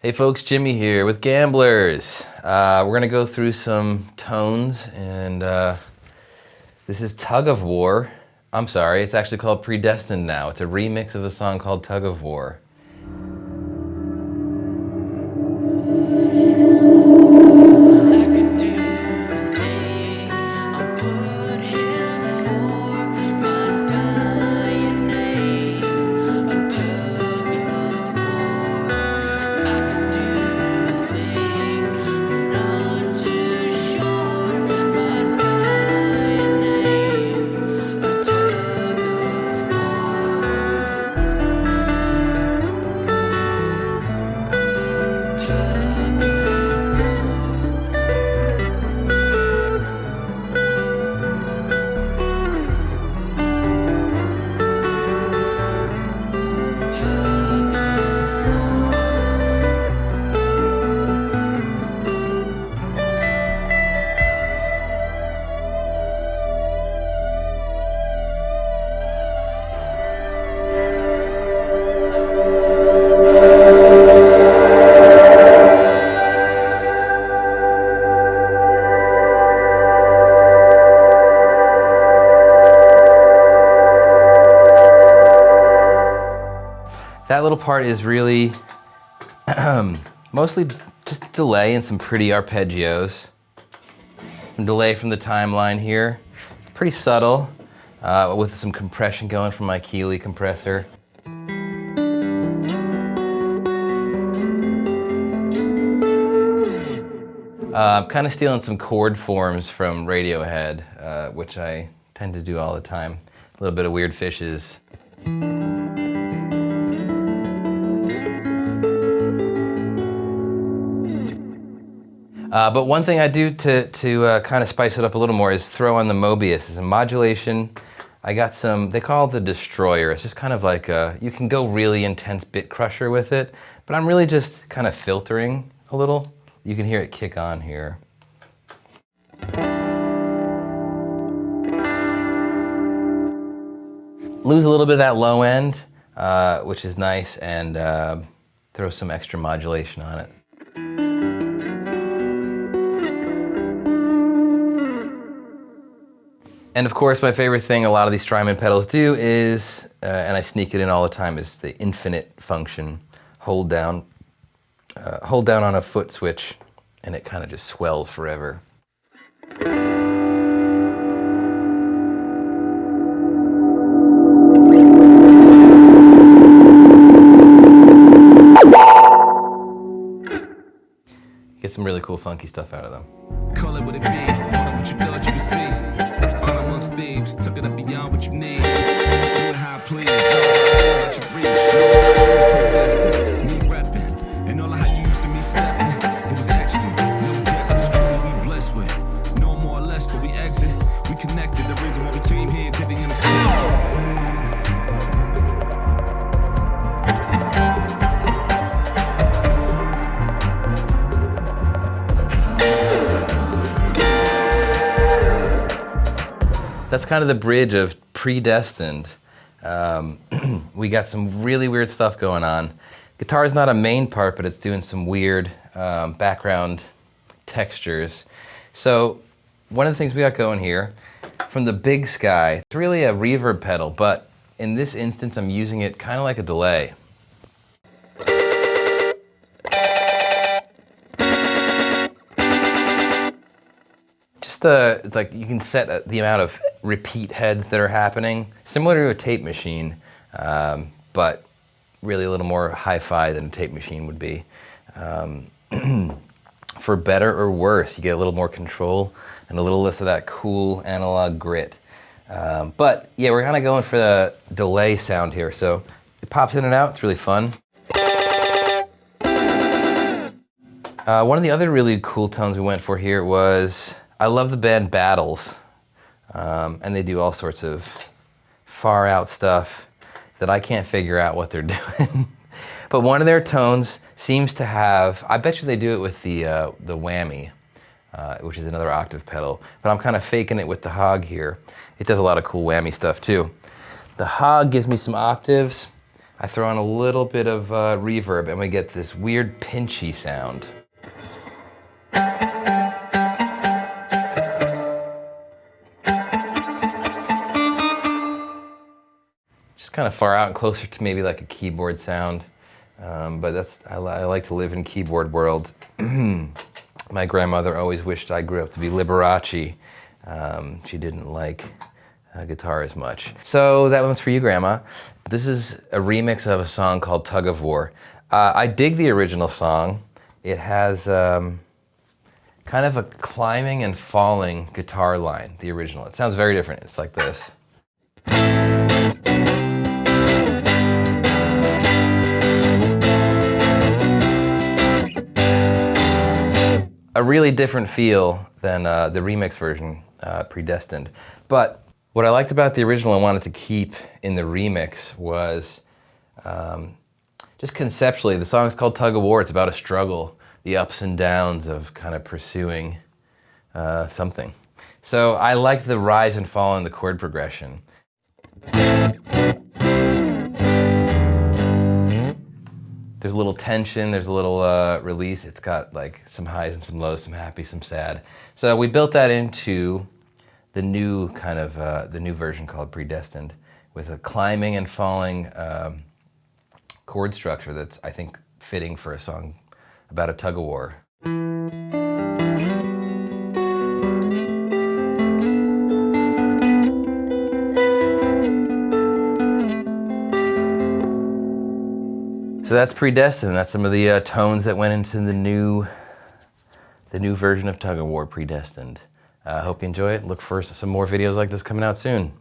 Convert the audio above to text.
Hey folks, Jimmy here with Gamblers. We're gonna go through some tones, and this is Tug of War. I'm sorry, it's actually called Predestined now. It's a remix of the song called Tug of War. That little part is really mostly just delay and some pretty arpeggios. Some delay from the timeline here. Pretty subtle, with some compression going from my Keeley compressor. I'm kind of stealing some chord forms from Radiohead, which I tend to do all the time. A little bit of Weird Fishes. But one thing I do to kind of spice it up a little more is throw on the Mobius. It's a modulation. I got some, they call it the Destroyer. It's just kind of like you can go really intense bit crusher with it, but I'm really just kind of filtering a little. You can hear it kick on here. Lose a little bit of that low end, which is nice, and throw some extra modulation on it. And of course, my favorite thing a lot of these Strymon pedals do is, and I sneak it in all the time, is the infinite function. Hold down on a foot switch, and it kind of just swells forever. Get some really cool funky stuff out of them. Call it what it be, what you thought you would see. All amongst thieves, took it up beyond what you need. Do it how I please, no what you reach. No predestined, me reppin', and all of how you used to me stepping. It was accident, no guesses, truly we blessed with. No more or less for we exit, we connected. The reason why we came here didn't understand. That's kind of the bridge of Predestined. We got some really weird stuff going on. Guitar is not a main part, but it's doing some weird background textures. So one of the things we got going here, from the Big Sky, it's really a reverb pedal, but in this instance, I'm using it kind of like a delay. It's like you can set the amount of repeat heads that are happening, similar to a tape machine, but really a little more hi-fi than a tape machine would be. For better or worse, you get a little more control and a little less of that cool analog grit. But yeah, we're kind of going for the delay sound here, so it pops in and out. It's really fun. One of the other really cool tones we went for here was, I love the band Battles, and they do all sorts of far out stuff that I can't figure out what they're doing. But one of their tones seems to have, I bet you they do it with the whammy, which is another octave pedal, but I'm kind of faking it with the hog here. It does a lot of cool whammy stuff too. The hog gives me some octaves, I throw on a little bit of reverb and we get this weird pinchy sound. Just kind of far out and closer to maybe like a keyboard sound. But I like to live in keyboard world. My grandmother always wished I grew up to be Liberace. She didn't like guitar as much. So that one's for you, Grandma. This is a remix of a song called Tug of War. I dig the original song. It has kind of a climbing and falling guitar line, the original. It sounds very different. It's like this. A really different feel than the remix version, Predestined. But what I liked about the original and wanted to keep in the remix was just conceptually, the song's called Tug of War. It's about a struggle, the ups and downs of kind of pursuing something. So I liked the rise and fall in the chord progression. There's a little tension, there's a little release. It's got like some highs and some lows, some happy, some sad. So we built that into the new kind of, the new version called Predestined, with a climbing and falling chord structure that's, I think, fitting for a song about a tug of war. So that's Predestined. That's some of the tones that went into the new version of Tug of War, Predestined. I hope you enjoy it. Look for some more videos like this coming out soon.